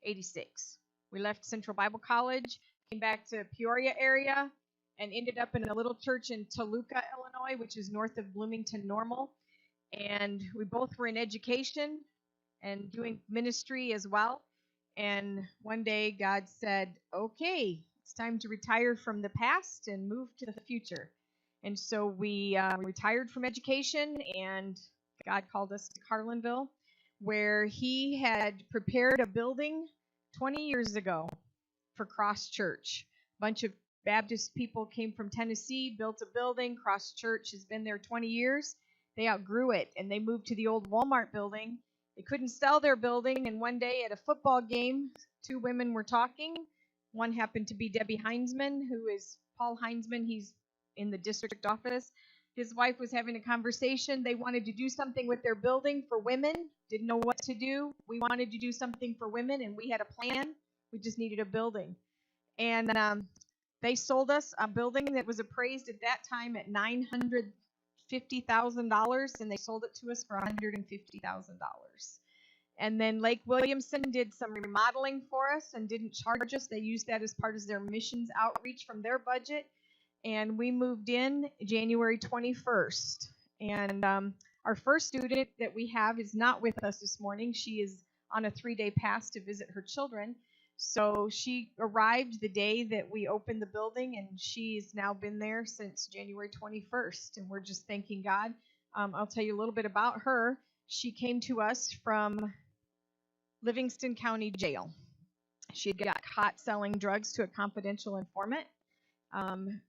86. We left Central Bible College, came back to Peoria area, and ended up in a little church in Toluca, Illinois, which is north of Bloomington Normal. And we both were in education and doing ministry as well. And one day God said, okay, it's time to retire from the past and move to the future. And so we retired from education, and God called us to Carlinville, where he had prepared a building 20 years ago for Cross Church. A bunch of Baptist people came from Tennessee, built a building. Cross Church has been there 20 years. They outgrew it, and they moved to the old Walmart building. They couldn't sell their building, and one day at a football game, two women were talking. One happened to be Debbie Heinzman, who is Paul Heinzman. He's in the district office. His wife was having a conversation. They wanted to do something with their building for women, didn't know what to do. We wanted to do something for women, and we had a plan. We just needed a building. And they sold us a building that was appraised at that time at $950,000, and they sold it to us for $150,000. And then Lake Williamson did some remodeling for us and didn't charge us. They used that as part of their missions outreach from their budget. And we moved in January 21st. And our first student that we have is not with us this morning. She is on a 3-day pass to visit her children. So she arrived the day that we opened the building, and she's now been there since January 21st. And we're just thanking God. I'll tell you a little bit about her. She came to us from Livingston County Jail. She had got caught selling drugs to a confidential informant.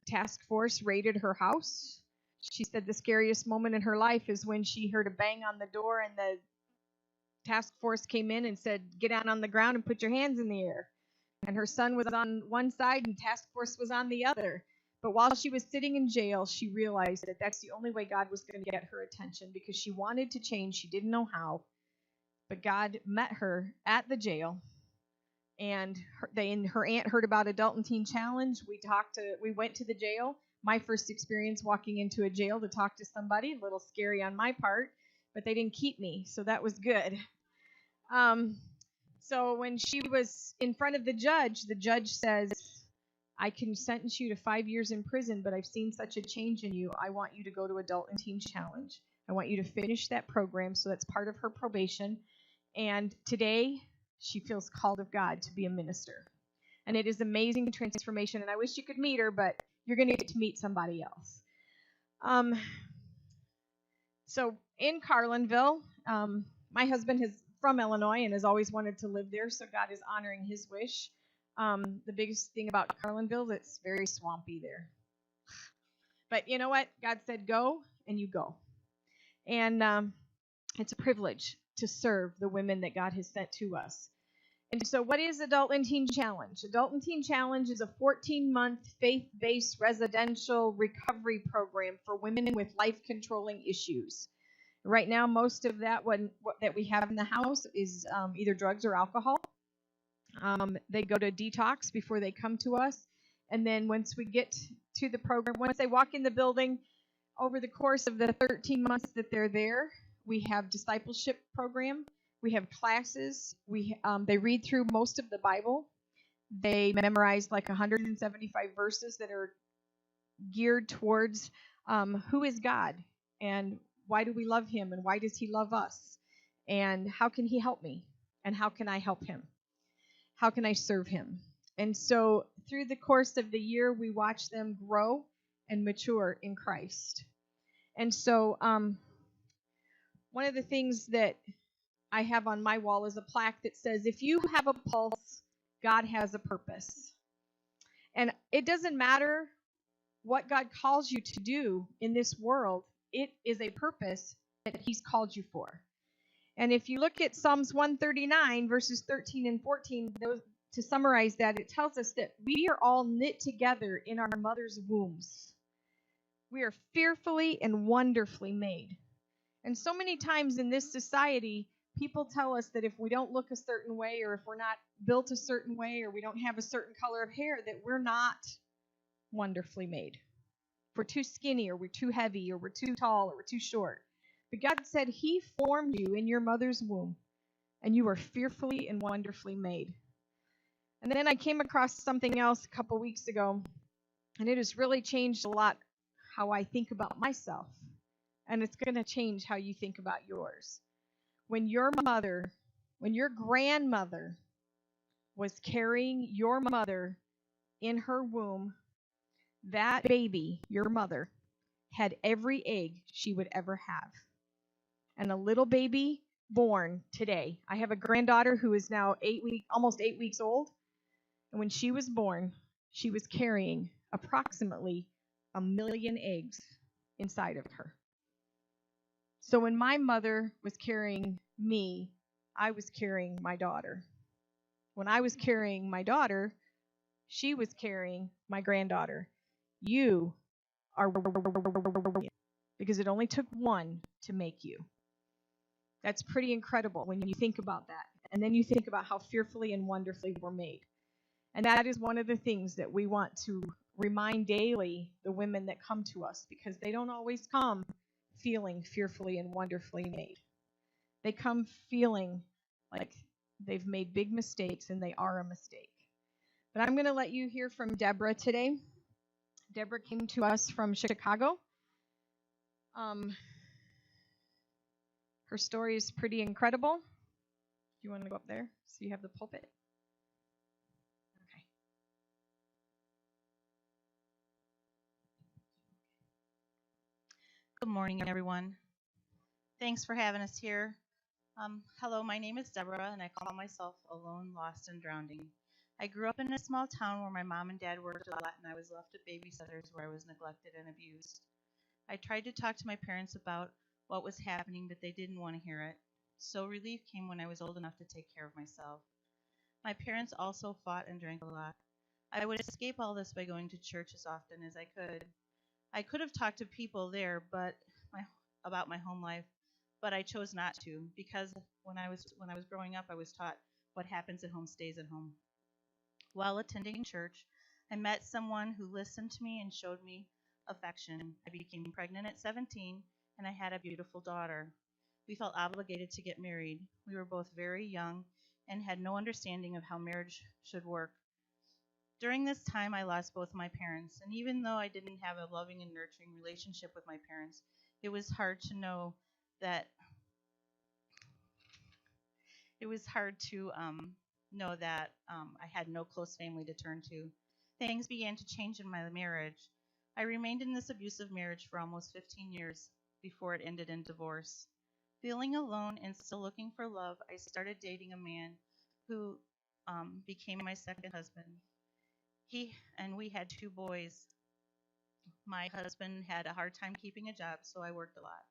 Task force raided her house. She said the scariest moment in her life is when she heard a bang on the door, and the task force came in and said, get down on the ground and put your hands in the air. And her son was on one side and task force was on the other. But while she was sitting in jail, she realized that that's the only way God was going to get her attention, because she wanted to change. She didn't know how. But God met her at the jail. And her aunt heard about Adult and Teen Challenge. We went to the jail. My first experience walking into a jail to talk to somebody, a little scary on my part, but they didn't keep me, so that was good. So when she was in front of the judge says, I can sentence you to 5 years in prison, but I've seen such a change in you. I want you to go to Adult and Teen Challenge. I want you to finish that program, so that's part of her probation. And today, she feels called of God to be a minister. And it is amazing transformation, and I wish you could meet her, but you're going to get to meet somebody else. So in Carlinville, my husband is from Illinois and has always wanted to live there, so God is honoring his wish. The biggest thing about Carlinville is it's very swampy there. But you know what? God said go, and you go. And it's a privilege to serve the women that God has sent to us. And so what is Adult and Teen Challenge? Adult and Teen Challenge is a 14-month faith-based residential recovery program for women with life-controlling issues. Right now, most of that that we have in the house is either drugs or alcohol. They go to detox before they come to us. And then once we get to the program, once they walk in the building, over the course of the 13 months that they're there, we have discipleship program. We have classes. They read through most of the Bible. They memorize like 175 verses that are geared towards who is God, and why do we love him, and why does he love us, and how can he help me, and how can I help him? How can I serve him? And so through the course of the year, we watch them grow and mature in Christ. And so one of the things that I have on my wall is a plaque that says, if you have a pulse, God has a purpose. And it doesn't matter what God calls you to do in this world, it is a purpose that he's called you for. And if you look at Psalms 139, verses 13 and 14, to summarize that, it tells us that we are all knit together in our mother's wombs. We are fearfully and wonderfully made. And so many times in this society, people tell us that if we don't look a certain way, or if we're not built a certain way, or we don't have a certain color of hair, that we're not wonderfully made. We're too skinny, or we're too heavy, or we're too tall, or we're too short. But God said he formed you in your mother's womb. and you are fearfully and wonderfully made. And then I came across something else a couple weeks ago, and it has really changed a lot how I think about myself. And it's going to change how you think about yours. When your grandmother was carrying your mother in her womb, that baby, your mother, had every egg she would ever have. And a little baby born today. I have a granddaughter who is now almost 8 weeks old. And when she was born, she was carrying approximately 1,000,000 eggs inside of her. So when my mother was carrying me, I was carrying my daughter. When I was carrying my daughter, she was carrying my granddaughter. You are because it only took one to make you. That's pretty incredible when you think about that. And then you think about how fearfully and wonderfully we're made. And that is one of the things that we want to remind daily the women that come to us, because they don't always come feeling fearfully and wonderfully made. They come feeling like they've made big mistakes, and they are a mistake. But I'm going to let you hear from Deborah today. Deborah came to us from Chicago. Her story is pretty incredible. Do you want to go up there so you have the pulpit? Okay. Good morning, everyone. Thanks for having us here. Hello, my name is Deborah, and I call myself alone, lost, and drowning. I grew up in a small town where my mom and dad worked a lot, and I was left at babysitters where I was neglected and abused. I tried to talk to my parents about what was happening, but they didn't want to hear it. So relief came when I was old enough to take care of myself. My parents also fought and drank a lot. I would escape all this by going to church as often as I could. I could have talked to people there, about my home life, but I chose not to, because when I was growing up, I was taught what happens at home stays at home. While attending church, I met someone who listened to me and showed me affection. I became pregnant at 17, and I had a beautiful daughter. We felt obligated to get married. We were both very young and had no understanding of how marriage should work. During this time, I lost both my parents, and even though I didn't have a loving and nurturing relationship with my parents, it was hard to know that I had no close family to turn to. Things began to change in my marriage. I remained in this abusive marriage for almost 15 years before it ended in divorce. Feeling alone and still looking for love, I started dating a man who became my second husband. We had 2 boys. My husband had a hard time keeping a job, so I worked a lot.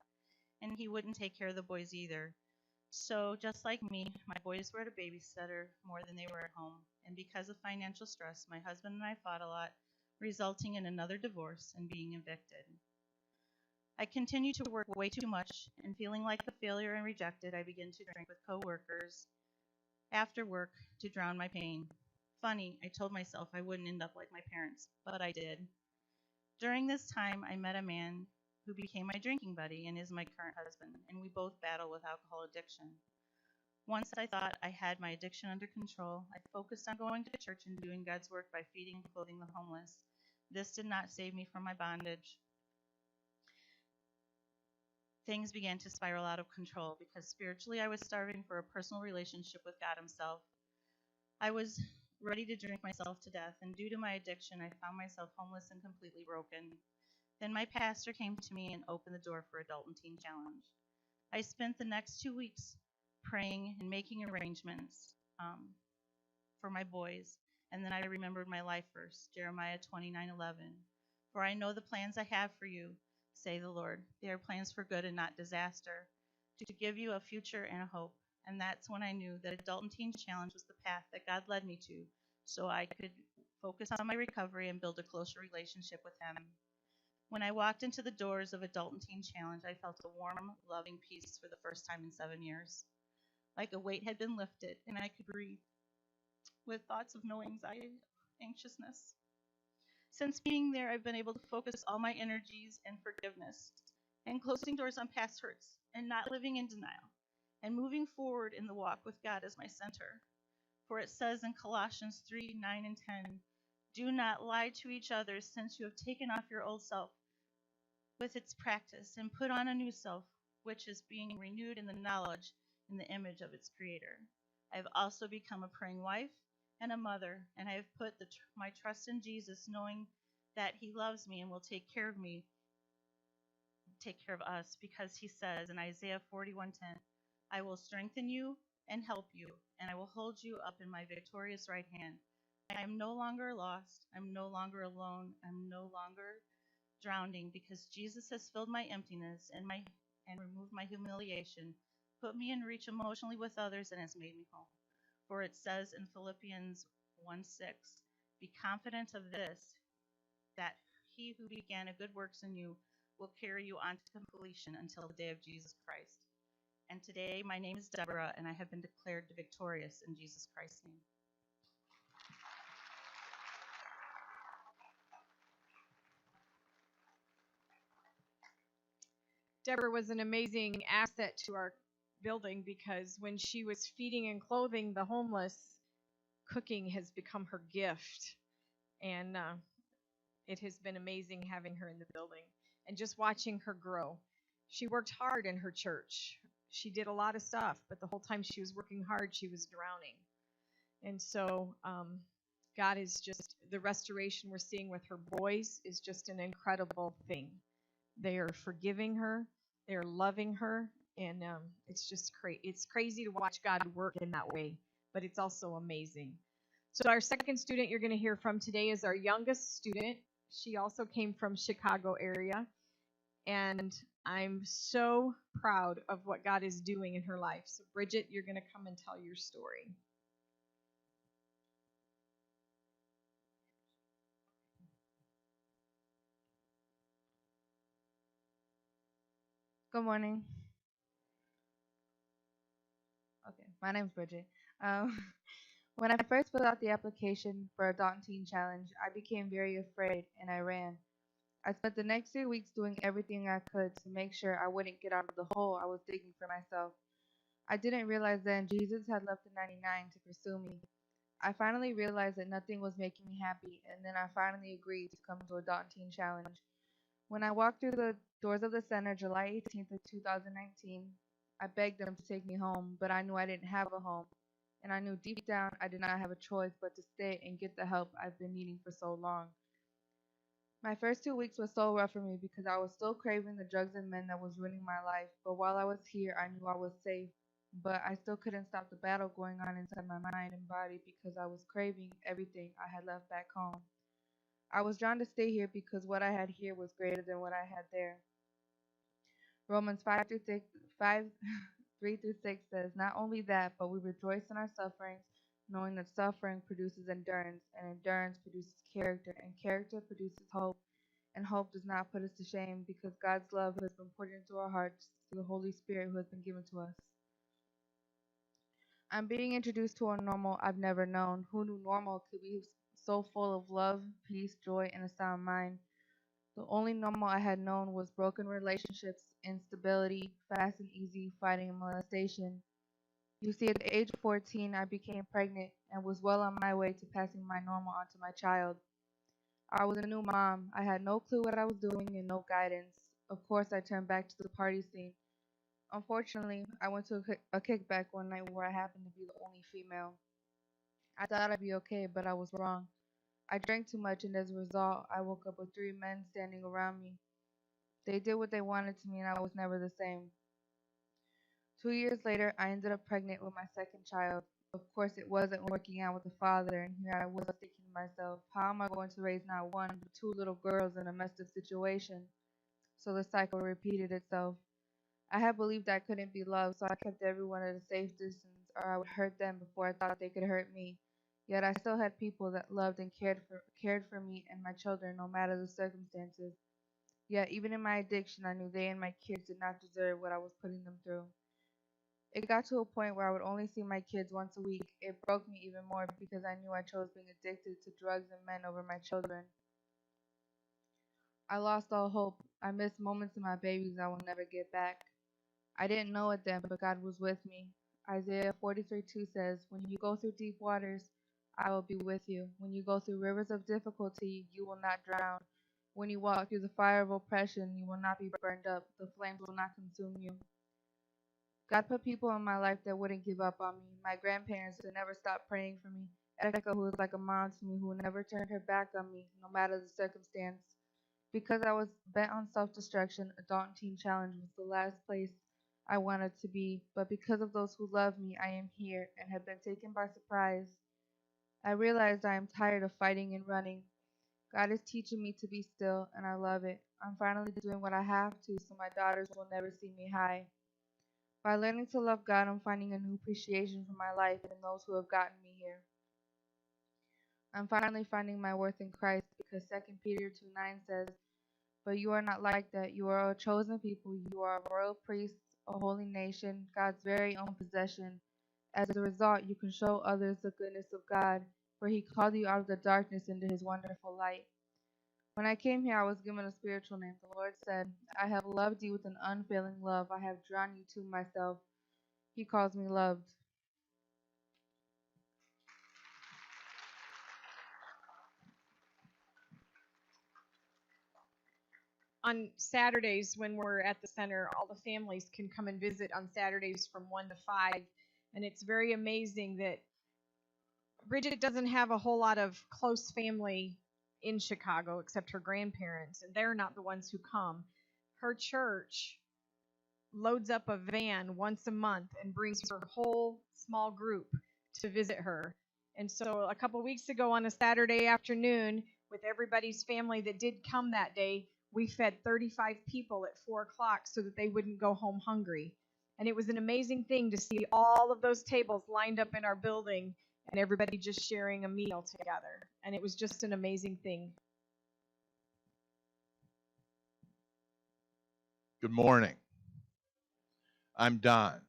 And he wouldn't take care of the boys either. So, just like me, my boys were at a babysitter more than they were at home. And because of financial stress, my husband and I fought a lot, resulting in another divorce and being evicted. I continued to work way too much, and feeling like a failure and rejected, I began to drink with coworkers after work to drown my pain. Funny, I told myself I wouldn't end up like my parents, but I did. During this time, I met a man who became my drinking buddy and is my current husband, and we both battle with alcohol addiction. Once I thought I had my addiction under control, I focused on going to church and doing God's work by feeding and clothing the homeless. This did not save me from my bondage. Things began to spiral out of control because spiritually I was starving for a personal relationship with God Himself. I was ready to drink myself to death, and due to my addiction, I found myself homeless and completely broken. Then my pastor came to me and opened the door for Adult and Teen Challenge. I spent the next 2 weeks praying and making arrangements for my boys, and then I remembered my life verse, Jeremiah 29:11. For I know the plans I have for you, say the Lord. They are plans for good and not disaster, to give you a future and a hope. And that's when I knew that Adult and Teen Challenge was the path that God led me to, so I could focus on my recovery and build a closer relationship with Him. When I walked into the doors of Adult and Teen Challenge, I felt a warm, loving peace for the first time in 7 years. Like a weight had been lifted, and I could breathe with thoughts of no anxiety, anxiousness. Since being there, I've been able to focus all my energies and forgiveness and closing doors on past hurts and not living in denial. and moving forward in the walk with God as my center. For it says in Colossians 3:9 and 10, do not lie to each other, since you have taken off your old self with its practice and put on a new self, which is being renewed in the knowledge in the image of its creator. I have also become a praying wife and a mother, and I have put my trust in Jesus, knowing that he loves me and will take care of us, because he says in Isaiah 41:10, I will strengthen you and help you, and I will hold you up in my victorious right hand. I am no longer lost. I'm no longer alone. I'm no longer drowning, because Jesus has filled my emptiness and removed my humiliation, put me in reach emotionally with others, and has made me whole. For it says in Philippians 1:6, be confident of this, that he who began a good works in you will carry you on to completion until the day of Jesus Christ. And today, my name is Deborah, and I have been declared victorious in Jesus Christ's name. Deborah was an amazing asset to our building because when she was feeding and clothing the homeless, cooking has become her gift. And it has been amazing having her in the building and just watching her grow. She worked hard in her church. She did a lot of stuff, but the whole time she was working hard, she was drowning. And so God is just, the restoration we're seeing with her boys is just an incredible thing. They are forgiving her, they're loving her, and it's just it's crazy to watch God work in that way, but it's also amazing. So our second student you're going to hear from today is our youngest student. She also came from Chicago area, and I'm so proud of what God is doing in her life. So Bridget, you're going to come and tell your story. Good morning. Okay, my name's Bridget. When I first filled out the application for Adult and Teen Challenge, I became very afraid and I ran. I spent the next 3 weeks doing everything I could to make sure I wouldn't get out of the hole I was digging for myself. I didn't realize then Jesus had left the 99 to pursue me. I finally realized that nothing was making me happy, and then I finally agreed to come to Adult and Teen Challenge. When I walked through the doors of the center July 18th of 2019, I begged them to take me home, but I knew I didn't have a home, and I knew deep down I did not have a choice but to stay and get the help I've been needing for so long. My first 2 weeks was so rough for me because I was still craving the drugs and men that was ruining my life, but while I was here, I knew I was safe. But I still couldn't stop the battle going on inside my mind and body because I was craving everything I had left back home. I was drawn to stay here because what I had here was greater than what I had there. Romans 5 through 6, 5, 3 through 6 says, not only that, but we rejoice in our sufferings, knowing that suffering produces endurance, and endurance produces character, and character produces hope, and hope does not put us to shame, because God's love has been poured into our hearts through the Holy Spirit who has been given to us. I'm being introduced to a normal I've never known. Who knew normal could be so full of love, peace, joy, and a sound mind? The only normal I had known was broken relationships, instability, fast and easy fighting and molestation. You see, at the age of 14, I became pregnant and was well on my way to passing my normal onto my child. I was a new mom. I had no clue what I was doing and no guidance. Of course, I turned back to the party scene. Unfortunately, I went to a kickback one night where I happened to be the only female. I thought I'd be okay, but I was wrong. I drank too much, and as a result, I woke up with 3 men standing around me. They did what they wanted to me, and I was never the same. 2 years later, I ended up pregnant with my second child. Of course, it wasn't working out with the father, and here I was thinking to myself, how am I going to raise not one, but two little girls in a messed up situation? So the cycle repeated itself. I had believed I couldn't be loved, so I kept everyone at a safe distance, or I would hurt them before I thought they could hurt me. Yet I still had people that loved and cared for me and my children, no matter the circumstances. Yet even in my addiction, I knew they and my kids did not deserve what I was putting them through. It got to a point where I would only see my kids once a week. It broke me even more because I knew I chose being addicted to drugs and men over my children. I lost all hope. I missed moments of my babies I will never get back. I didn't know it then, but God was with me. Isaiah 43:2 says, "When you go through deep waters, I will be with you. When you go through rivers of difficulty, you will not drown. When you walk through the fire of oppression, you will not be burned up. The flames will not consume you." God put people in my life that wouldn't give up on me. My grandparents who never stopped praying for me. Erica, who was like a mom to me, who never turned her back on me, no matter the circumstance. Because I was bent on self-destruction, Adult and Teen Challenge was the last place I wanted to be. But because of those who love me, I am here and have been taken by surprise. I realized I am tired of fighting and running. God is teaching me to be still, and I love it. I'm finally doing what I have to so my daughters will never see me high. By learning to love God, I'm finding a new appreciation for my life and those who have gotten me here. I'm finally finding my worth in Christ because 2 Peter 2:9 says, "But you are not like that. You are a chosen people. You are a royal priest, a holy nation, God's very own possession. As a result, you can show others the goodness of God, for He called you out of the darkness into His wonderful light." When I came here, I was given a spiritual name. The Lord said, "I have loved you with an unfailing love. I have drawn you to myself." He calls me loved. On Saturdays when we're at the center, all the families can come and visit on Saturdays from 1 to 5. And it's very amazing that Bridget doesn't have a whole lot of close family in Chicago except her grandparents, and they're not the ones who come. Her church loads up a van once a month and brings her whole small group to visit her. And so a couple weeks ago on a Saturday afternoon, with everybody's family that did come that day, we fed 35 people at 4 o'clock so that they wouldn't go home hungry. And it was an amazing thing to see all of those tables lined up in our building and everybody just sharing a meal together. And it was just an amazing thing. Good morning. I'm Don.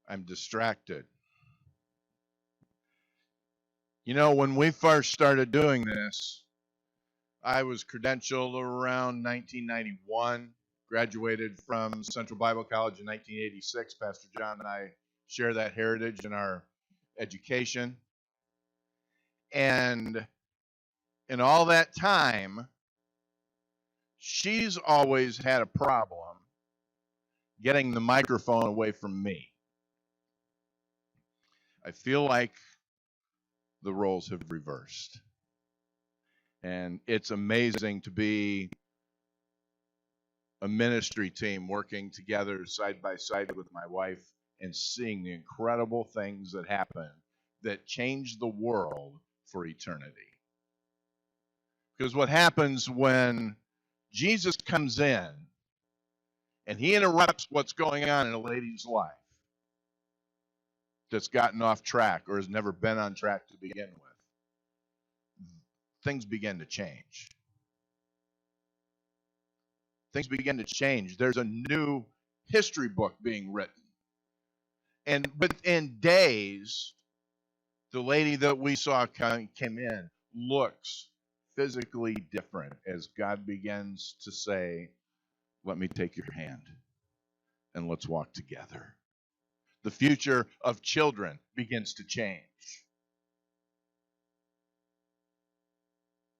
I'm distracted. You know, when we first started doing this, I was credentialed around 1991, graduated from Central Bible College in 1986. Pastor John and I share that heritage in our education. And in all that time, she's always had a problem getting the microphone away from me. I feel like the roles have reversed. And it's amazing to be a ministry team working together side by side with my wife and seeing the incredible things that happen that change the world for eternity. Because what happens when Jesus comes in and he interrupts what's going on in a lady's life that's gotten off track or has never been on track to begin with, things begin to change. Things begin to change. There's a new history book being written. And within days, the lady that we saw came in looks physically different as God begins to say, "Let me take your hand and let's walk together." The future of children begins to change.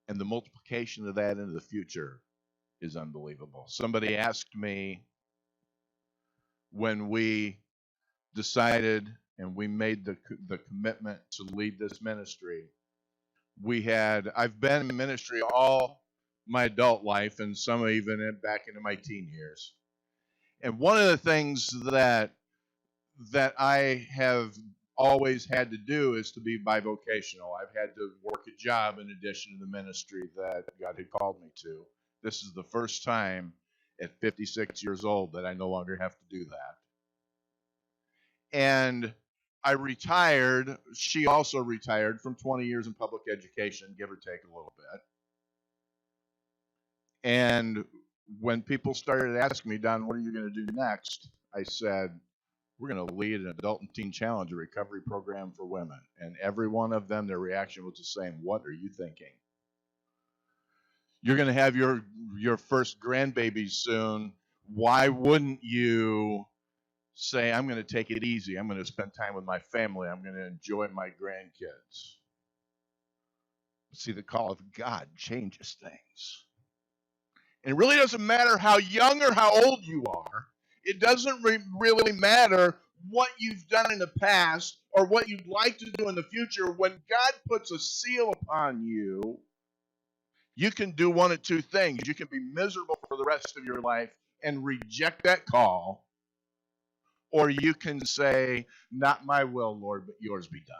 And the multiplication of that into the future is unbelievable. Somebody asked me when we decided and we made the commitment to lead this ministry. I've been in ministry all my adult life and some even back into my teen years. And one of the things that I have always had to do is to be bivocational. I've had to work a job in addition to the ministry that God had called me to. This is the first time at 56 years old that I no longer have to do that. And I retired. She also retired from 20 years in public education, give or take a little bit. And when people started asking me, "Don, what are you going to do next?" I said, "We're going to lead an adult and teen challenge, a recovery program for women." And every one of them, their reaction was the same. "What are you thinking?" You're going to have your first grandbaby soon. Why wouldn't you say, I'm going to take it easy. I'm going to spend time with my family. I'm going to enjoy my grandkids. See, the call of God changes things. And it really doesn't matter how young or how old you are. It doesn't really matter what you've done in the past or what you'd like to do in the future. When God puts a seal upon you, you can do one of two things. You can be miserable for the rest of your life and reject that call, or you can say, not my will, Lord, but yours be done.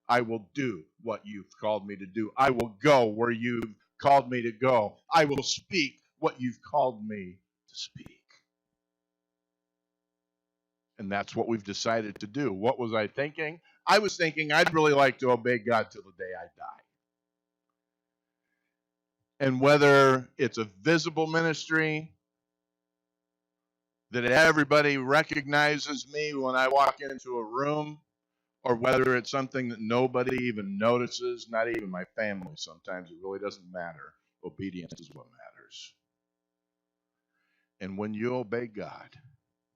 I will do what you've called me to do. I will go where you've called me to go. I will speak what you've called me to speak. And that's what we've decided to do. What was I thinking? I was thinking I'd really like to obey God till the day I die. And whether it's a visible ministry, that everybody recognizes me when I walk into a room, or whether it's something that nobody even notices, not even my family sometimes, it really doesn't matter. Obedience is what matters. And when you obey God,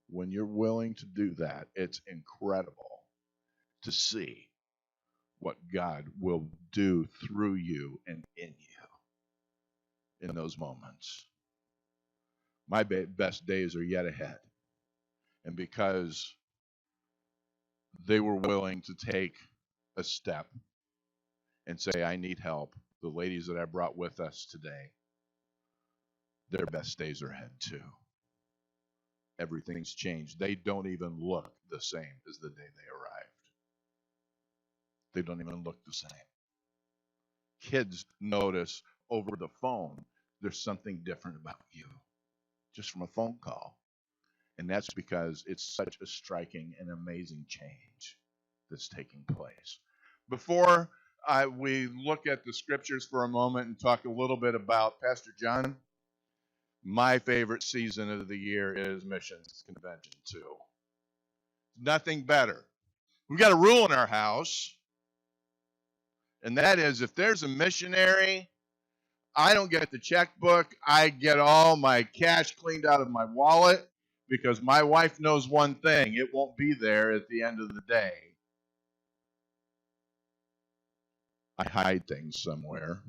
when you're willing to do that, it's incredible to see what God will do through you and in you in those moments. My best days are yet ahead. And because they were willing to take a step and say, I need help, the ladies that I brought with us today, their best days are ahead too. Everything's changed. They don't even look the same as the day they arrived. They don't even look the same. Kids notice over the phone there's something different about you, just from a phone call. And that's because it's such a striking and amazing change that's taking place. Before we look at the scriptures for a moment and talk a little bit about Pastor John, my favorite season of the year is Missions Convention too. Nothing better. We've got a rule in our house, and that is if there's a missionary, I don't get the checkbook. I get all my cash cleaned out of my wallet, because my wife knows one thing: it won't be there at the end of the day. I hide things somewhere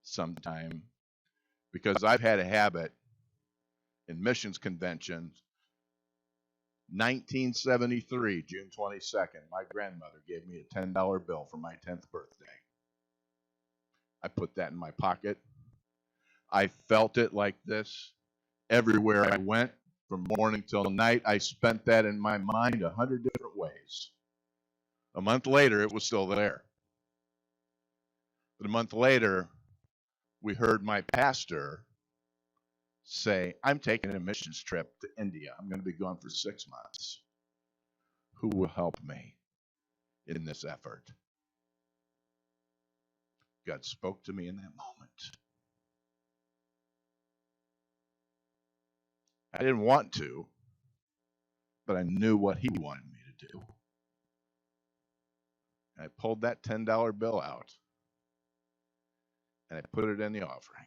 sometime, because I've had a habit in missions conventions. 1973, June 22nd, my grandmother gave me a $10 bill for my 10th birthday. I put that in my pocket. I felt it like this everywhere I went. From morning till night, I spent that in my mind 100 different ways. A month later, it was still there. But a month later, we heard my pastor say, I'm taking a missions trip to India. I'm going to be gone for 6 months. Who will help me in this effort? God spoke to me in that moment. I didn't want to, but I knew what he wanted me to do. And I pulled that $10 bill out, and I put it in the offering.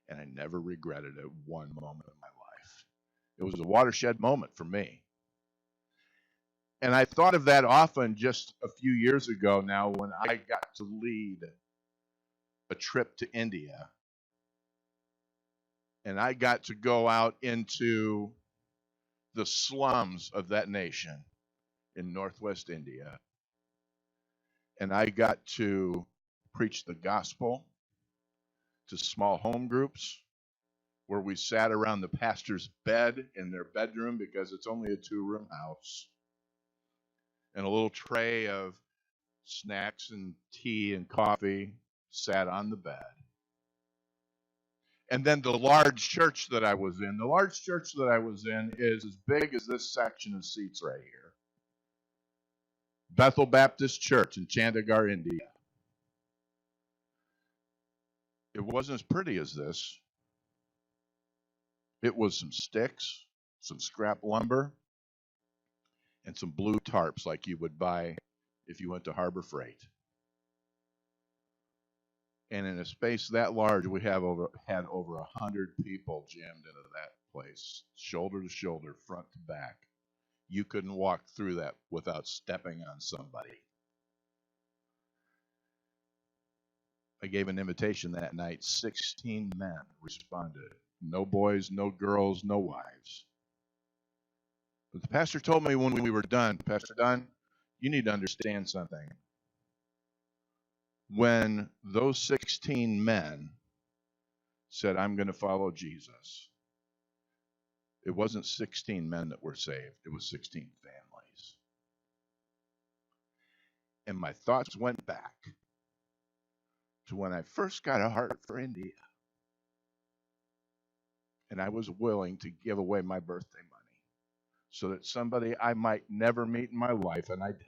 And I never regretted it one moment of my life. It was a watershed moment for me. And I thought of that often just a few years ago now, when I got to lead a trip to India. And I got to go out into the slums of that nation in northwest India. And I got to preach the gospel to small home groups, where we sat around the pastor's bed in their bedroom, because it's only a 2-room house, and a little tray of snacks and tea and coffee sat on the bed. And then the large church that I was in, is as big as this section of seats right here. Bethel Baptist Church in Chandigarh, India. It wasn't as pretty as this. It was some sticks, some scrap lumber, and some blue tarps like you would buy if you went to Harbor Freight. And in a space that large, we had over 100 people jammed into that place, shoulder to shoulder, front to back. You couldn't walk through that without stepping on somebody. I gave an invitation that night. 16 men responded. No boys, no girls, no wives. But the pastor told me when we were done, Pastor Dunn, you need to understand something. When those 16 men said, I'm going to follow Jesus, it wasn't 16 men that were saved. It was 16 families. And my thoughts went back to when I first got a heart for India. And I was willing to give away my birthday money so that somebody I might never meet in my life, and I didn't,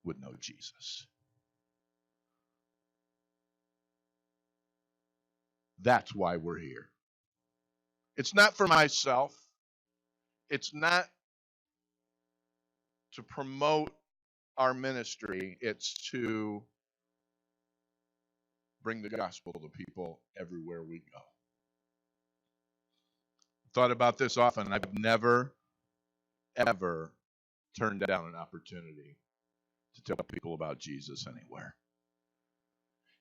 would know Jesus. That's why we're here. It's not for myself. It's not to promote our ministry. It's to bring the gospel to people everywhere we go. Thought about this often. I've never, ever turned down an opportunity to tell people about Jesus anywhere.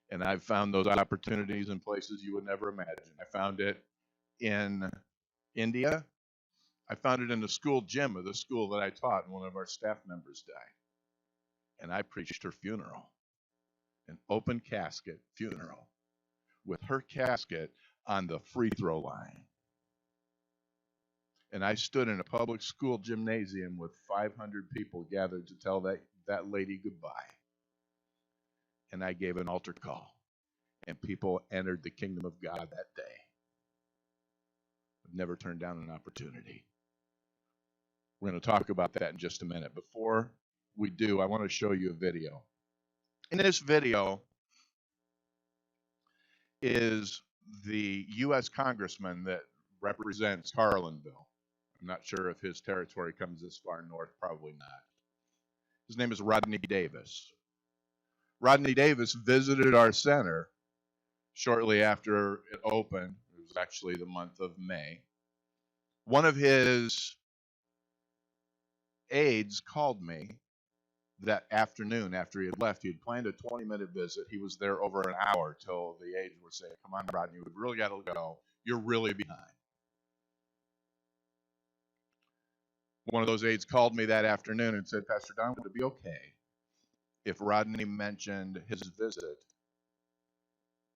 And I've found those opportunities in places you would never imagine. I found it in India. I found it in the school gym of the school that I taught, and one of our staff members died. And I preached her funeral, an open casket funeral, with her casket on the free throw line. And I stood in a public school gymnasium with 500 people gathered to tell that lady goodbye. And I gave an altar call, and people entered the kingdom of God that day. I've never turned down an opportunity. We're going to talk about that in just a minute. Before we do, I want to show you a video. In this video is the U.S. congressman that represents Carlinville. I'm not sure if his territory comes this far north, probably not. His name is Rodney Davis. Rodney Davis visited our center shortly after it opened. It was actually the month of May. One of his aides called me that afternoon after he had left. He had planned a 20-minute visit. He was there over an hour till the aides were saying, come on, Rodney, we've really got to go. You're really behind. One of those aides called me that afternoon and said, Pastor Don, would it be okay if Rodney mentioned his visit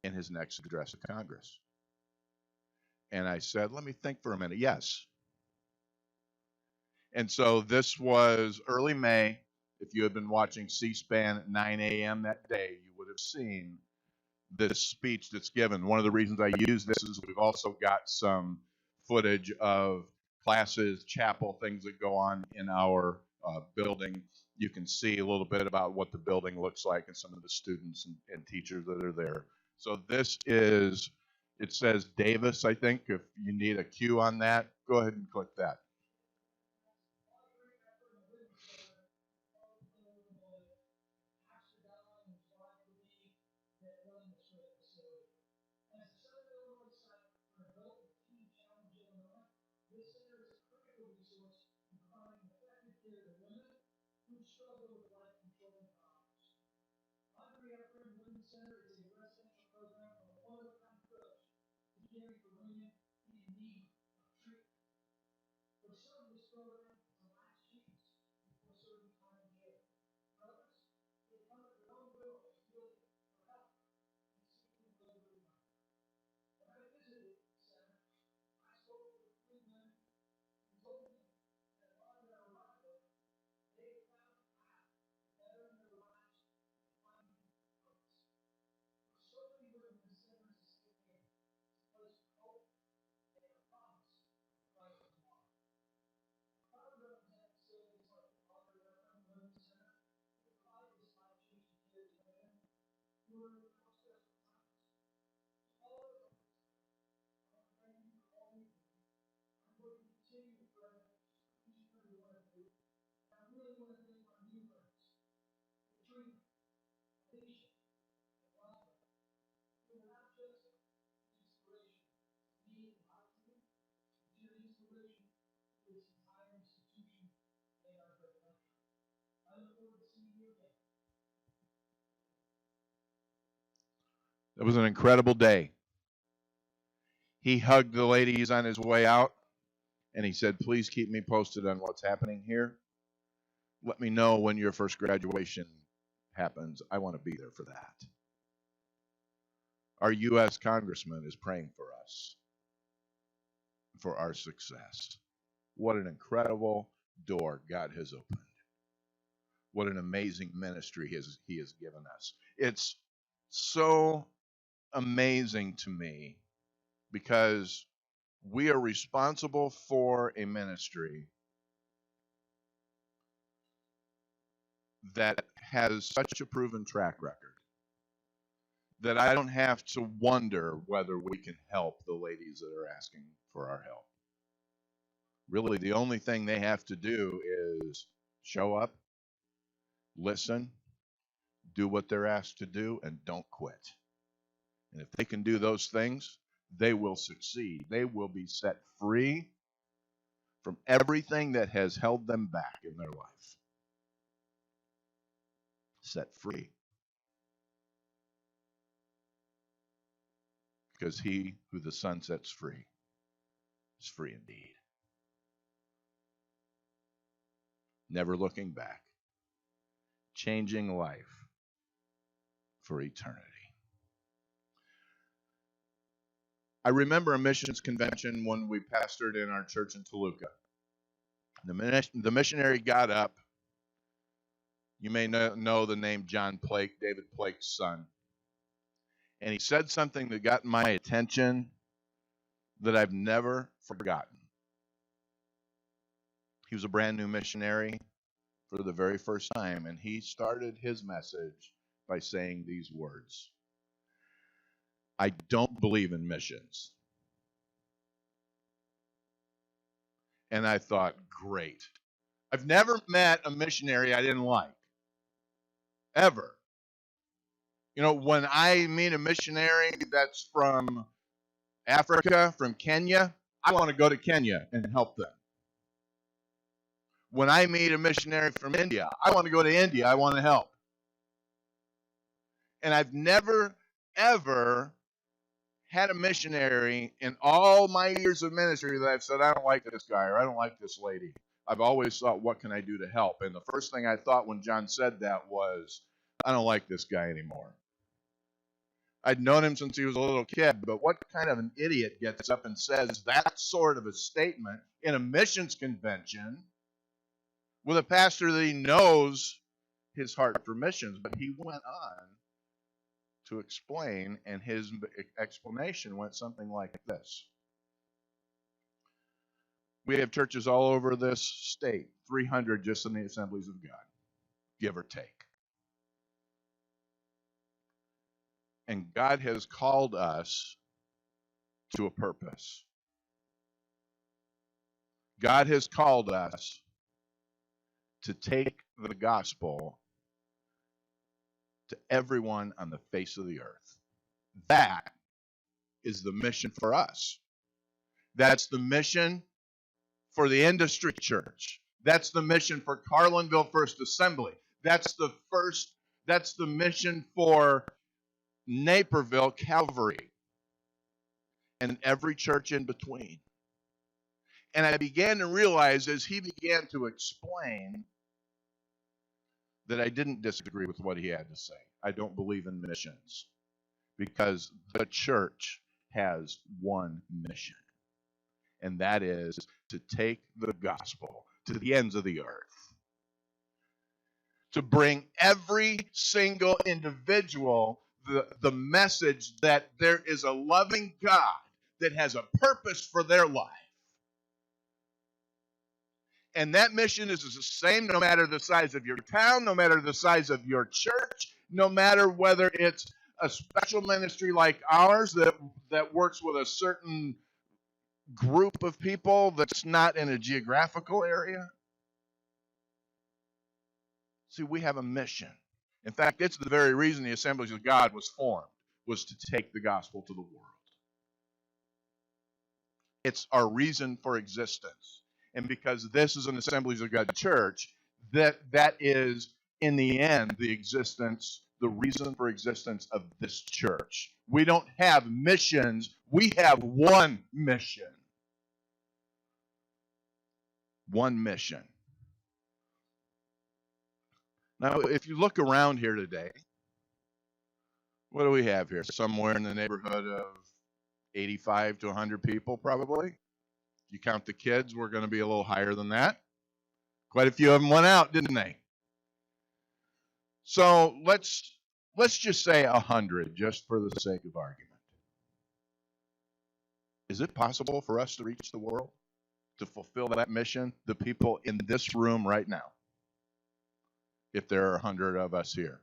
in his next address to Congress? And I said, let me think for a minute. Yes. And so this was early May. If you had been watching C-SPAN at 9 a.m. that day, you would have seen this speech that's given. One of the reasons I use this is we've also got some footage of classes, chapel, things that go on in our building. You can see a little bit about what the building looks like and some of the students and teachers that are there. So this is, it says Davis, I think. If you need a cue on that, go ahead and click that. It was an incredible day. He hugged the ladies on his way out, and he said, please keep me posted on what's happening here. Let me know when your first graduation happens. I want to be there for that. Our U.S. Congressman is praying for us, for our success. What an incredible door God has opened. What an amazing ministry he has given us. It's so amazing to me because we are responsible for a ministry that has such a proven track record that I don't have to wonder whether we can help the ladies that are asking for our help. Really, the only thing they have to do is show up, listen, do what they're asked to do, and don't quit. And if they can do those things, they will succeed. They will be set free from everything that has held them back in their life. Set free. Because he who the Son sets free is free indeed. Never looking back. Changing life for eternity. I remember a missions convention when we pastored in our church in Toluca. The missionary got up. You may know the name John Plake, David Plake's son. And he said something that got my attention that I've never forgotten. He was a brand new missionary for the very first time, and he started his message by saying these words: I don't believe in missions. And I thought, great. I've never met a missionary I didn't like. Ever. You know, when I meet a missionary that's from Africa, from Kenya, I want to go to Kenya and help them. When I meet a missionary from India, I want to go to India. I want to help. And I've never, ever had a missionary in all my years of ministry that I've said, I don't like this guy or I don't like this lady. I've always thought, what can I do to help? And the first thing I thought when John said that was, I don't like this guy anymore. I'd known him since he was a little kid, but what kind of an idiot gets up and says that sort of a statement in a missions convention with a pastor that he knows his heart for missions? But he went on to explain, and his explanation went something like this. We have churches all over this state, 300 just in the Assemblies of God, give or take. And God has called us to a purpose. God has called us to take the gospel to everyone on the face of the earth. That is the mission for us. That's the mission for the Industry Church. That's the mission for Carlinville First Assembly. That's the mission for Naperville Calvary and every church in between. And I began to realize as he began to explain that I didn't disagree with what he had to say. I don't believe in missions because the church has one mission, and that is to take the gospel to the ends of the earth, to bring every single individual the message that there is a loving God that has a purpose for their life. And that mission is the same no matter the size of your town, no matter the size of your church, no matter whether it's a special ministry like ours that works with a certain group of people that's not in a geographical area. See, we have a mission. In fact, it's the very reason the Assemblies of God was formed, was to take the gospel to the world. It's our reason for existence. And because this is an Assemblies of God church, that is, in the end, the existence the reason for existence of this church. We don't have missions. We have one mission. One mission. Now, if you look around here today, what do we have here? Somewhere in the neighborhood of 85 to 100 people, probably. If you count the kids, we're going to be a little higher than that. Quite a few of them went out, didn't they? So let's just say 100, just for the sake of argument. Is it possible for us to reach the world, to fulfill that mission, the people in this room right now, if there are 100 of us here?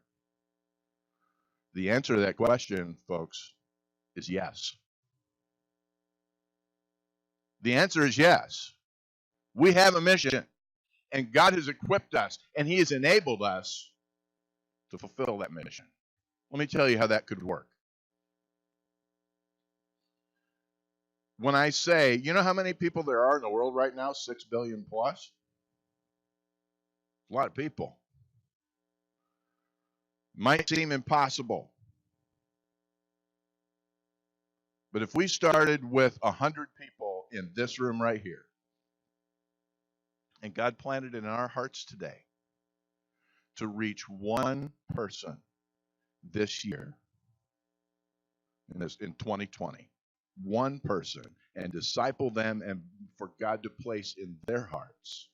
The answer to that question, folks, is yes. The answer is yes. We have a mission, and God has equipped us, and He has enabled us to fulfill that mission. Let me tell you how that could work. When I say, you know how many people there are in the world right now? 6 billion plus? A lot of people. Might seem impossible. But if we started with 100 people in this room right here, and God planted it in our hearts today to reach one person this year, in 2020, one person, and disciple them, and for God to place in their hearts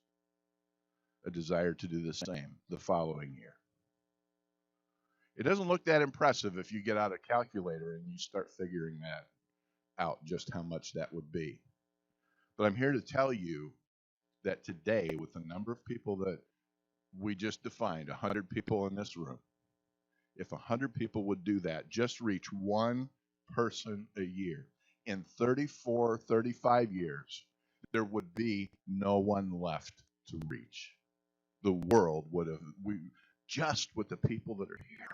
a desire to do the same the following year. It doesn't look that impressive if you get out a calculator and you start figuring that out, just how much that would be. But I'm here to tell you that today, with the number of people that we just defined, 100 people in this room, if 100 people would do that, just reach one person a year, in 34, 35 years, there would be no one left to reach. The world would have, just with the people that are here.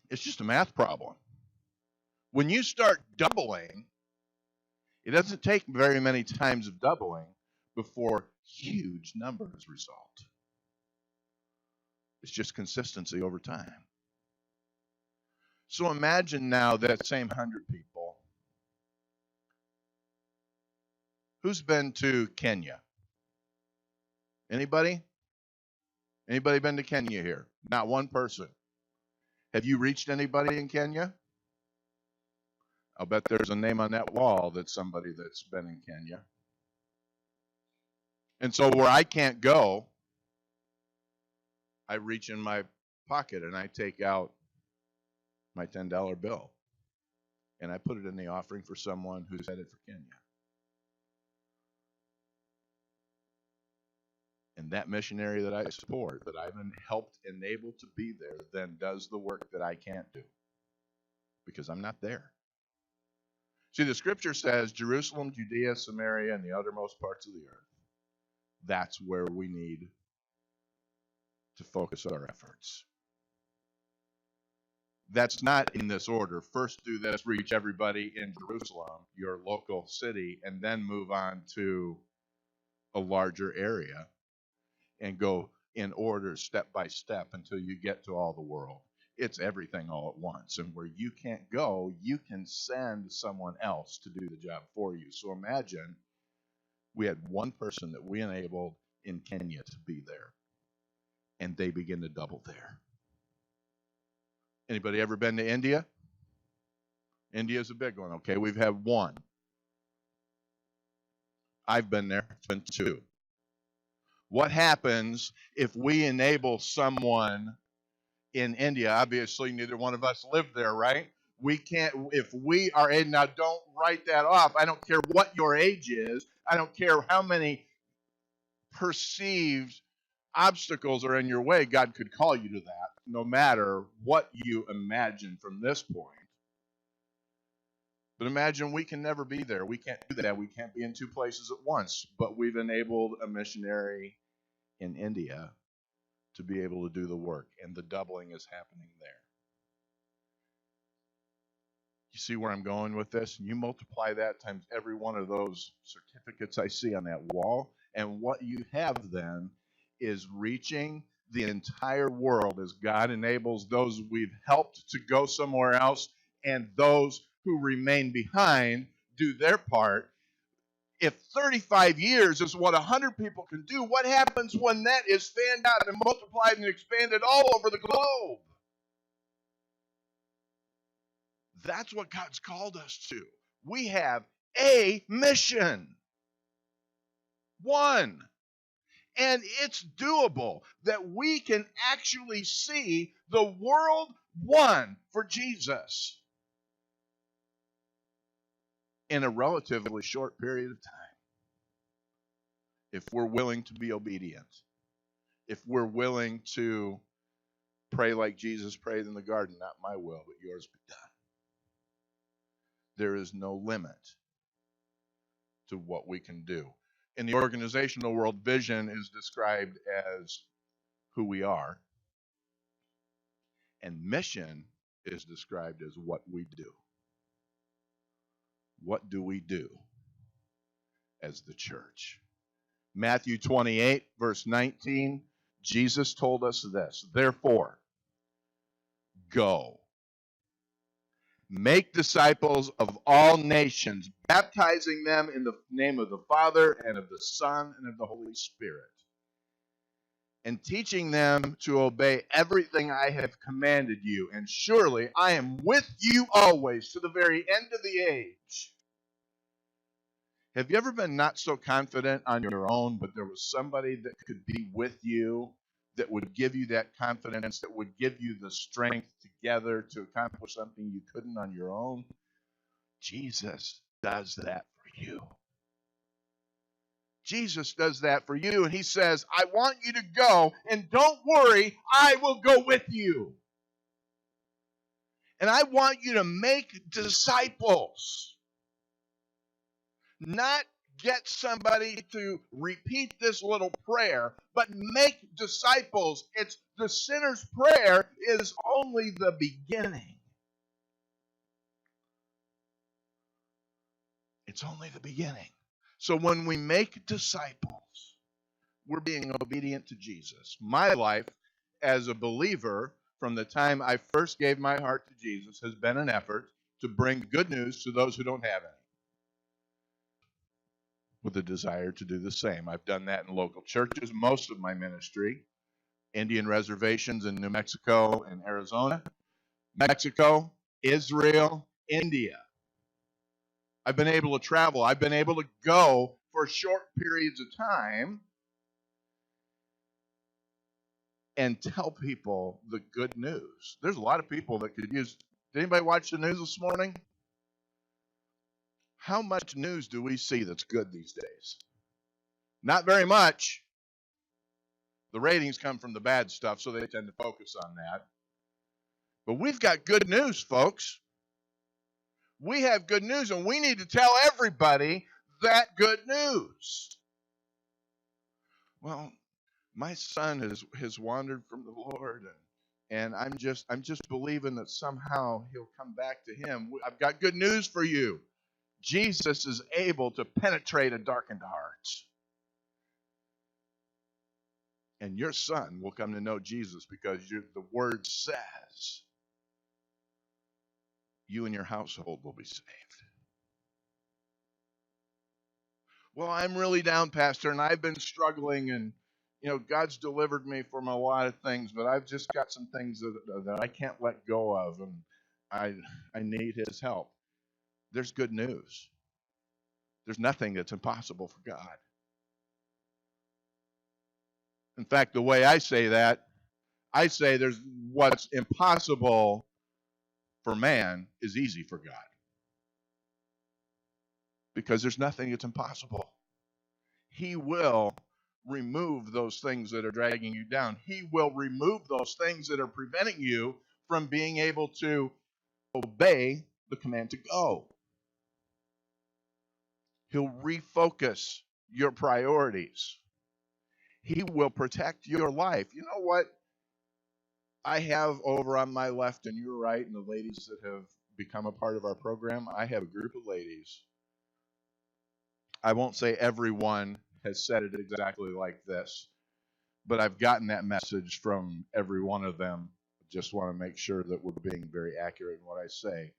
It's just a math problem. When you start doubling, it doesn't take very many times of doubling before huge numbers result. It's just consistency over time. So imagine now that same 100 people. Who's been to Kenya? Anybody? Anybody been to Kenya here? Not one person. Have you reached anybody in Kenya? I'll bet there's a name on that wall that's somebody that's been in Kenya. And so where I can't go, I reach in my pocket and I take out my $10 bill and I put it in the offering for someone who's headed for Kenya. And that missionary that I support, that I've been helped enable to be there, then does the work that I can't do because I'm not there. See, the scripture says Jerusalem, Judea, Samaria, and the uttermost parts of the earth. That's where we need to focus our efforts. That's not in this order. First do this, reach everybody in Jerusalem, your local city, and then move on to a larger area and go in order step by step until you get to all the world. It's everything all at once. And where you can't go, you can send someone else to do the job for you. So imagine we had one person that we enabled in Kenya to be there, and they begin to double there. Anybody ever been to India? India's a big one. Okay, we've had one. I've been there. It's been two. What happens if we enable someone in India? Obviously, neither one of us live there, right? We can't, if we are, and now don't write that off. I don't care what your age is. I don't care how many perceived obstacles are in your way. God could call you to that, no matter what you imagine from this point. But imagine we can never be there. We can't do that. We can't be in two places at once. But we've enabled a missionary in India to be able to do the work, and the doubling is happening there. You see where I'm going with this? And you multiply that times every one of those certificates I see on that wall, and what you have then is reaching the entire world as God enables those we've helped to go somewhere else and those who remain behind do their part. If 35 years is what 100 people can do, what happens when that is fanned out and multiplied and expanded all over the globe? That's what God's called us to. We have a mission. One. And it's doable that we can actually see the world won for Jesus in a relatively short period of time. If we're willing to be obedient, if we're willing to pray like Jesus prayed in the garden, not my will, but yours be done. There is no limit to what we can do. In the organizational world, vision is described as who we are, and mission is described as what we do. What do we do as the church? Matthew 28, verse 19, Jesus told us this, therefore, go. Make disciples of all nations, baptizing them in the name of the Father and of the Son and of the Holy Spirit, and teaching them to obey everything I have commanded you. And surely I am with you always to the very end of the age. Have you ever been not so confident on your own, but there was somebody that could be with you, that would give you that confidence, that would give you the strength together to accomplish something you couldn't on your own? Jesus does that for you. Jesus does that for you, and he says, I want you to go, and don't worry, I will go with you. And I want you to make disciples. Not get somebody to repeat this little prayer, but make disciples. It's the sinner's prayer is only the beginning. It's only the beginning. So when we make disciples, we're being obedient to Jesus. My life as a believer, from the time I first gave my heart to Jesus, has been an effort to bring good news to those who don't have any, with a desire to do the same. I've done that in local churches, most of my ministry, Indian reservations in New Mexico and Arizona, Mexico, Israel, India. I've been able to travel. I've been able to go for short periods of time and tell people the good news. There's a lot of people that could use. Did anybody watch the news this morning? How much news do we see that's good these days? Not very much. The ratings come from the bad stuff, so they tend to focus on that. But we've got good news, folks. We have good news, and we need to tell everybody that good news. Well, my son has wandered from the Lord, and I'm just believing that somehow he'll come back to him. I've got good news for you. Jesus is able to penetrate a darkened heart. And your son will come to know Jesus because the word says you and your household will be saved. Well, I'm really down, Pastor, and I've been struggling, and God's delivered me from a lot of things, but I've just got some things that I can't let go of, and I need his help. There's good news. There's nothing that's impossible for God. In fact, the way I say that, I say there's what's impossible for man is easy for God. Because there's nothing that's impossible. He will remove those things that are dragging you down. He will remove those things that are preventing you from being able to obey the command to go. He'll refocus your priorities. He will protect your life. You know what I have over on my left and your right, and the ladies that have become a part of our program? I have a group of ladies. I won't say everyone has said it exactly like this, but I've gotten that message from every one of them. Just want to make sure that we're being very accurate in what I say.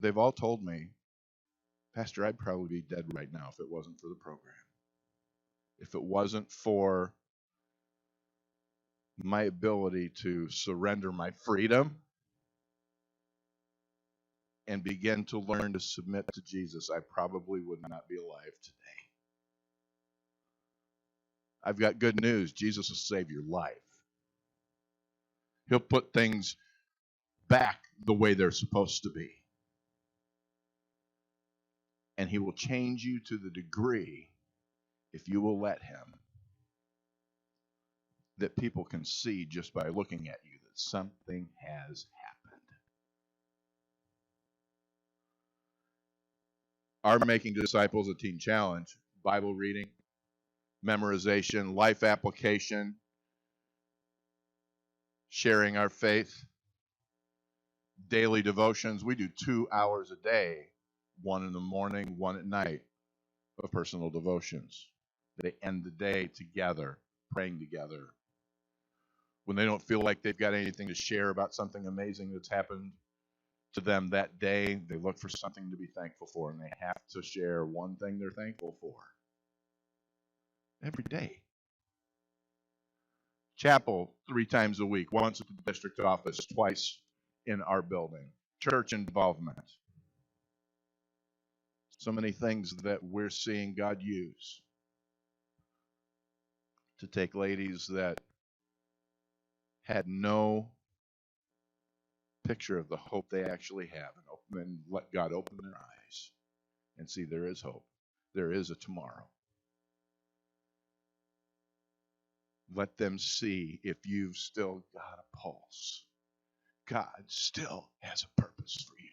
They've all told me, Pastor, I'd probably be dead right now if it wasn't for the program. If it wasn't for my ability to surrender my freedom and begin to learn to submit to Jesus, I probably would not be alive today. I've got good news. Jesus will save your life. He'll put things back the way they're supposed to be. And he will change you to the degree, if you will let him, that people can see just by looking at you that something has happened. Our Making Disciples a Teen Challenge, Bible reading, memorization, life application, sharing our faith, daily devotions. We do 2 hours a day, 1 in the morning, 1 at night, of personal devotions. They end the day together, praying together. When they don't feel like they've got anything to share about something amazing that's happened to them that day, they look for something to be thankful for, and they have to share one thing they're thankful for every day. Chapel 3 times a week, once at the district office, twice in our building. Church involvement. So many things that we're seeing God use to take ladies that had no picture of the hope they actually have, and let God open their eyes and see there is hope. There is a tomorrow. Let them see, if you've still got a pulse, God still has a purpose for you.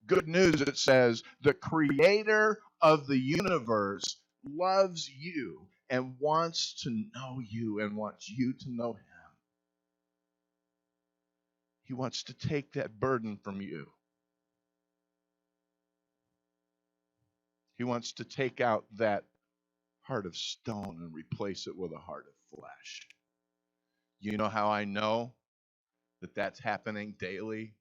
Good news, it says, the creator of the universe loves you and wants to know you and wants you to know him. He wants to take that burden from you. He wants to take out that heart of stone and replace it with a heart of flesh. You know how I know that that's happening daily?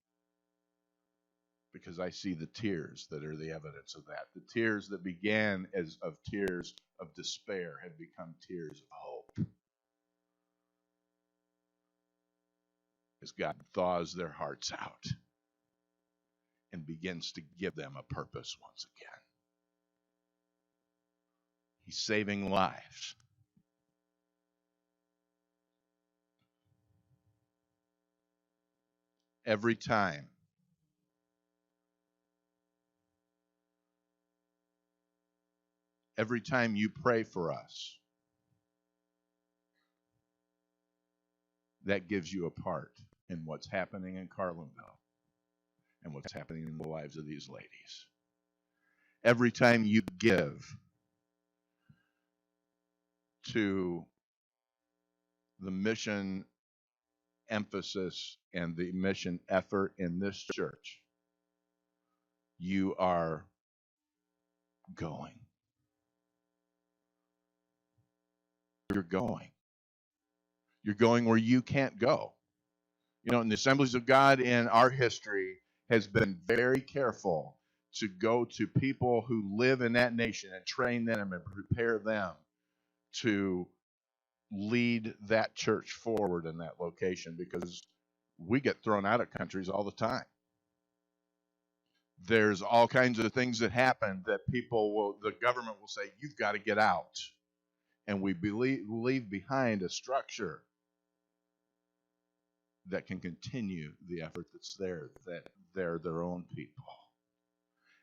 Because I see the tears that are the evidence of that. The tears that began as of tears of despair have become tears of hope. As God thaws their hearts out and begins to give them a purpose once again. He's saving lives. Every time you pray for us, that gives you a part in what's happening in Carlinville and what's happening in the lives of these ladies. Every time you give to the mission emphasis and the mission effort in this church, you are going. You're going. You're going where you can't go. You know, in the Assemblies of God in our history has been very careful to go to people who live in that nation and train them and prepare them to lead that church forward in that location, because we get thrown out of countries all the time. There's all kinds of things that happen that the government will say, you've got to get out. And we leave behind a structure that can continue the effort that's there, that they're their own people.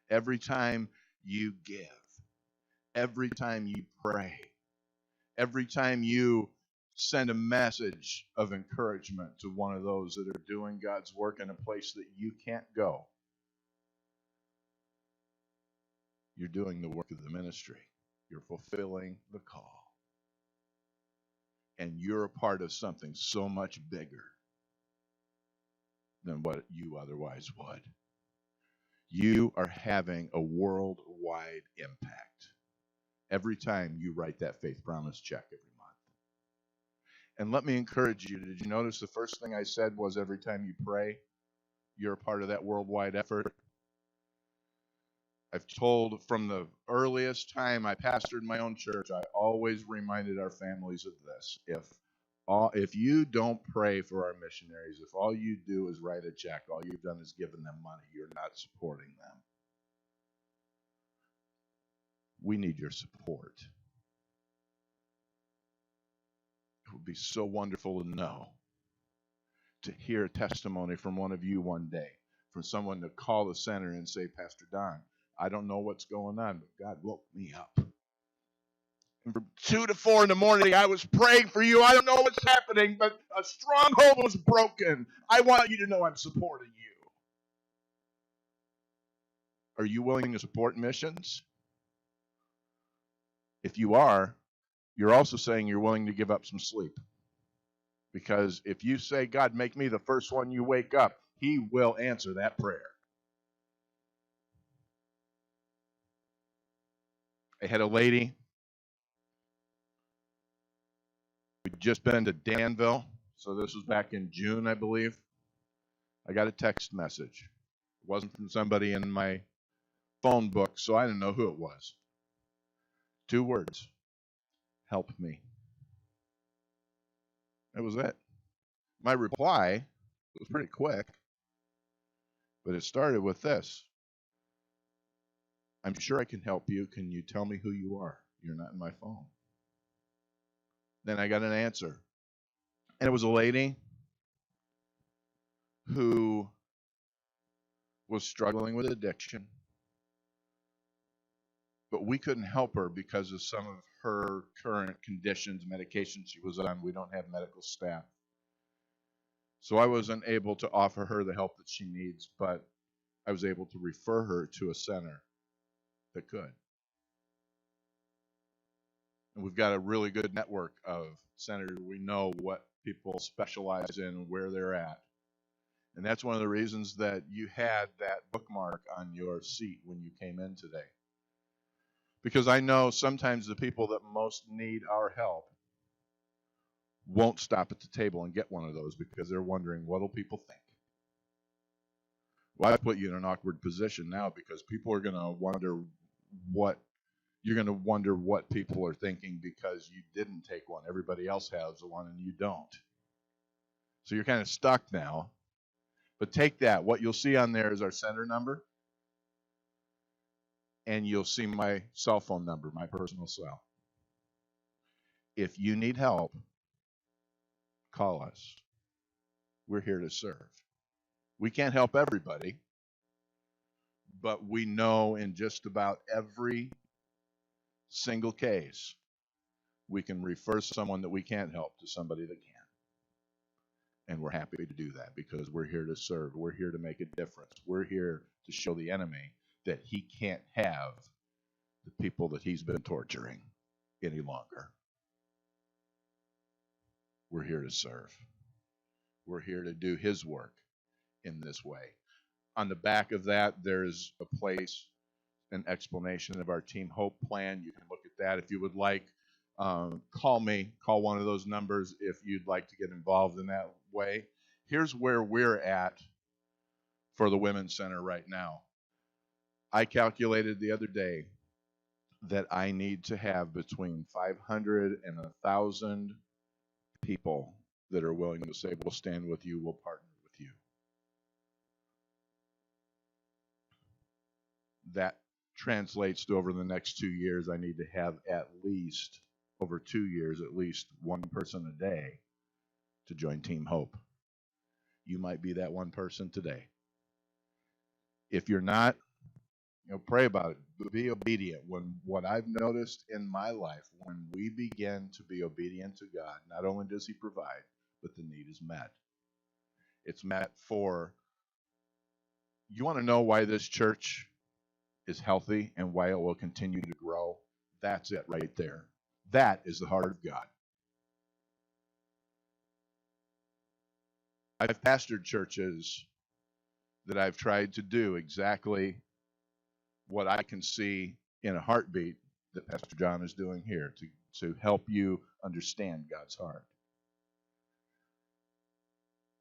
Every time you give, every time you pray, every time you send a message of encouragement to one of those that are doing God's work in a place that you can't go, you're doing the work of the ministry. You're fulfilling the call. And you're a part of something so much bigger than what you otherwise would. You are having a worldwide impact every time you write that faith promise check every month. And let me encourage you. Did you notice the first thing I said was every time you pray, you're a part of that worldwide effort? I've told from the earliest time I pastored my own church, I always reminded our families of this. If you don't pray for our missionaries, if all you do is write a check, all you've done is given them money, you're not supporting them. We need your support. It would be so wonderful to know, to hear a testimony from one of you one day, from someone to call the center and say, Pastor Don, I don't know what's going on, but God woke me up. And from 2 to 4 in the morning, I was praying for you. I don't know what's happening, but a stronghold was broken. I want you to know I'm supporting you. Are you willing to support missions? If you are, you're also saying you're willing to give up some sleep. Because if you say, God, make me the first one you wake up, He will answer that prayer. I had a lady. We'd just been to Danville, so this was back in June, I believe. I got a text message. It wasn't from somebody in my phone book, so I didn't know who it was. 2 words. Help me. That was it. My reply was pretty quick, but it started with this. I'm sure I can help you. Can you tell me who you are? You're not in my phone. Then I got an answer. And it was a lady who was struggling with addiction, but we couldn't help her because of some of her current conditions, medications she was on. We don't have medical staff. So I wasn't able to offer her the help that she needs, but I was able to refer her to a center that could. And we've got a really good network of centers. We know what people specialize in, where they're at. And that's one of the reasons that you had that bookmark on your seat when you came in today. Because I know sometimes the people that most need our help won't stop at the table and get one of those because they're wondering, what will people think? Well, I put you in an awkward position now because people are going to wonder what people are thinking because you didn't take one. Everybody else has one and you don't. So you're kind of stuck now. But take that. What you'll see on there is our center number. And you'll see my cell phone number, my personal cell. If you need help, call us. We're here to serve. We can't help everybody, but we know in just about every single case, we can refer someone that we can't help to somebody that can. And we're happy to do that because we're here to serve. We're here to make a difference. We're here to show the enemy that he can't have the people that he's been torturing any longer. We're here to serve. We're here to do his work in this way. On the back of that, there's a place, an explanation of our Team Hope plan. You can look at that if you would like. Call me. Call one of those numbers if you'd like to get involved in that way. Here's where we're at for the Women's Center right now. I calculated the other day that I need to have between 500 and 1,000 people that are willing to say, we'll stand with you, we'll partner with you. That translates to over the next 2 years, I need to have at least, over 2 years, at least one person a day to join Team Hope. You might be that one person today. If you're not, pray about it. Be obedient. What I've noticed in my life, when we begin to be obedient to God, not only does he provide, but the need is met. It's met for, you want to know why this church is healthy and why it will continue to grow? That's it right there. That is the heart of God. I've pastored churches that I've tried to do exactly what I can see in a heartbeat that Pastor John is doing here to help you understand God's heart.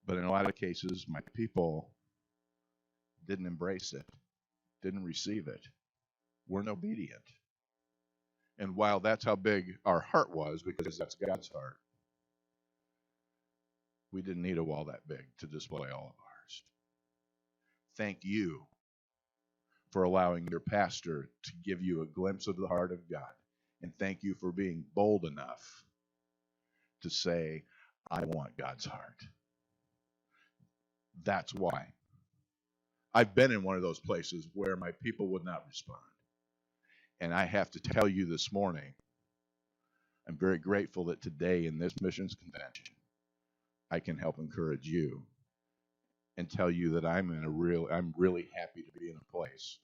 But in a lot of cases, my people didn't embrace it, didn't receive it, weren't obedient. And while that's how big our heart was, because that's God's heart, we didn't need a wall that big to display all of ours. Thank you for allowing your pastor to give you a glimpse of the heart of God. And thank you for being bold enough to say, I want God's heart. That's why. I've been in one of those places where my people would not respond. And I have to tell you this morning, I'm very grateful that today in this missions convention, I can help encourage you and tell you that I'm really happy to be in a place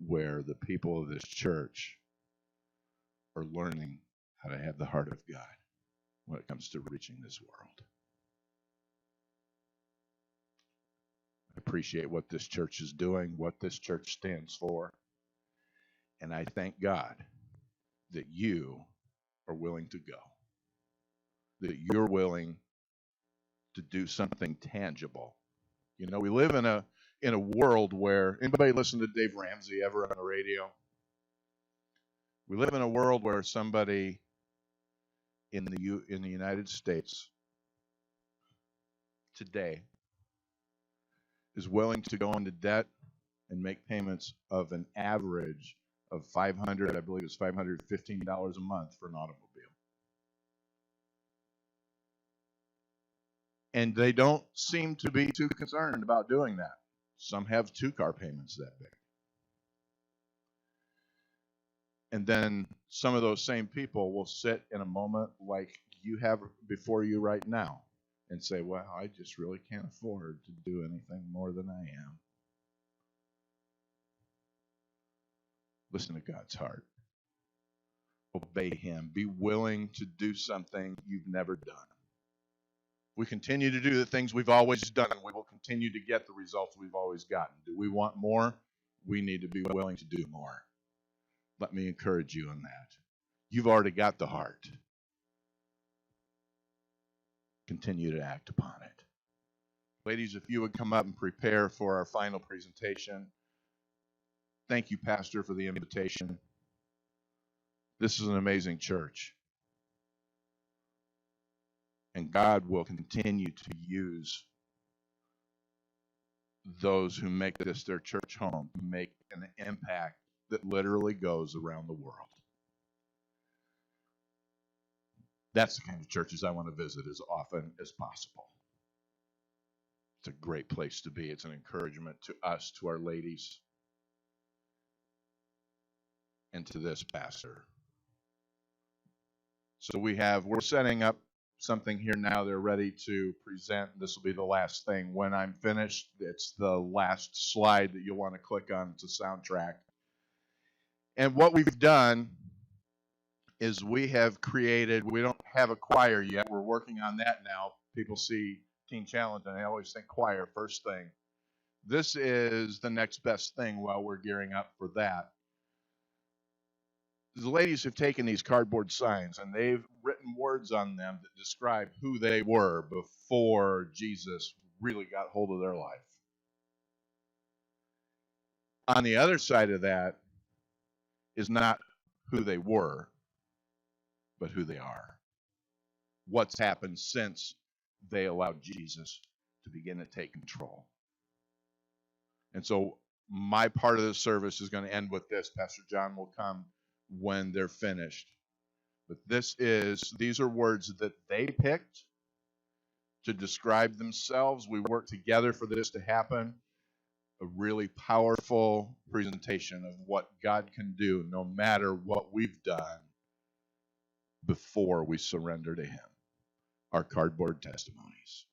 where the people of this church are learning how to have the heart of God when it comes to reaching this world. I appreciate what this church is doing, what this church stands for, and I thank God that you are willing to go, that you're willing to do something tangible. You know, we live in a world where, anybody listen to Dave Ramsey ever on the radio? We live in a world where somebody in the United States today is willing to go into debt and make payments of an average of $500, I believe it's $515 a month for an automobile. And they don't seem to be too concerned about doing that. Some have 2-car payments that big. And then some of those same people will sit in a moment like you have before you right now and say, well, I just really can't afford to do anything more than I am. Listen to God's heart. Obey Him. Be willing to do something you've never done. We continue to do the things we've always done, and we will continue to get the results we've always gotten. Do we want more? We need to be willing to do more. Let me encourage you in that. You've already got the heart. Continue to act upon it. Ladies, if you would come up and prepare for our final presentation. Thank you, Pastor, for the invitation. This is an amazing church. And God will continue to use those who make this their church home to make an impact that literally goes around the world. That's the kind of churches I want to visit as often as possible. It's a great place to be. It's an encouragement to us, to our ladies, and to this pastor. So we're setting up something here now. They're ready to present. This will be the last thing. When I'm finished, it's the last slide that you'll want to click on. It's a soundtrack. And what we've done is we don't have a choir yet. We're working on that now. People see Teen Challenge and they always think choir first thing. This is the next best thing while we're gearing up for that. The ladies have taken these cardboard signs and they've written words on them that describe who they were before Jesus really got hold of their life. On the other side of that is not who they were, but who they are. What's happened since they allowed Jesus to begin to take control. And so my part of the service is going to end with this. Pastor John will come when they're finished. But these are words that they picked to describe themselves. We worked together for this to happen. A really powerful presentation of what God can do no matter what we've done before we surrender to Him. Our cardboard testimonies.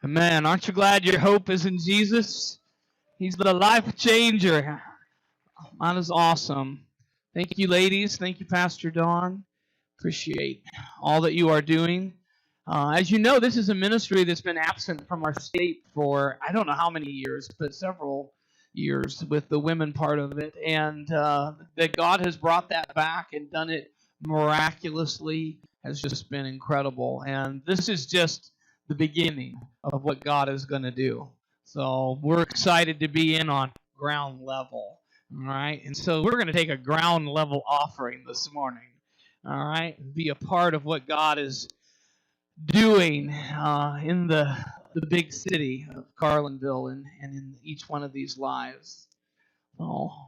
Man, aren't you glad your hope is in Jesus? He's the life changer. That is awesome. Thank you, ladies. Thank you, Pastor Don. Appreciate all that you are doing. As you know, this is a ministry that's been absent from our state for I don't know how many years, but several years with the women part of it. And that God has brought that back and done it miraculously has just been incredible. And this is just the beginning of what God is going to do. So we're excited to be in on ground level. All right. And so we're going to take a ground level offering this morning. All right. And be a part of what God is doing in the big city of Carlinville and in each one of these lives. Oh,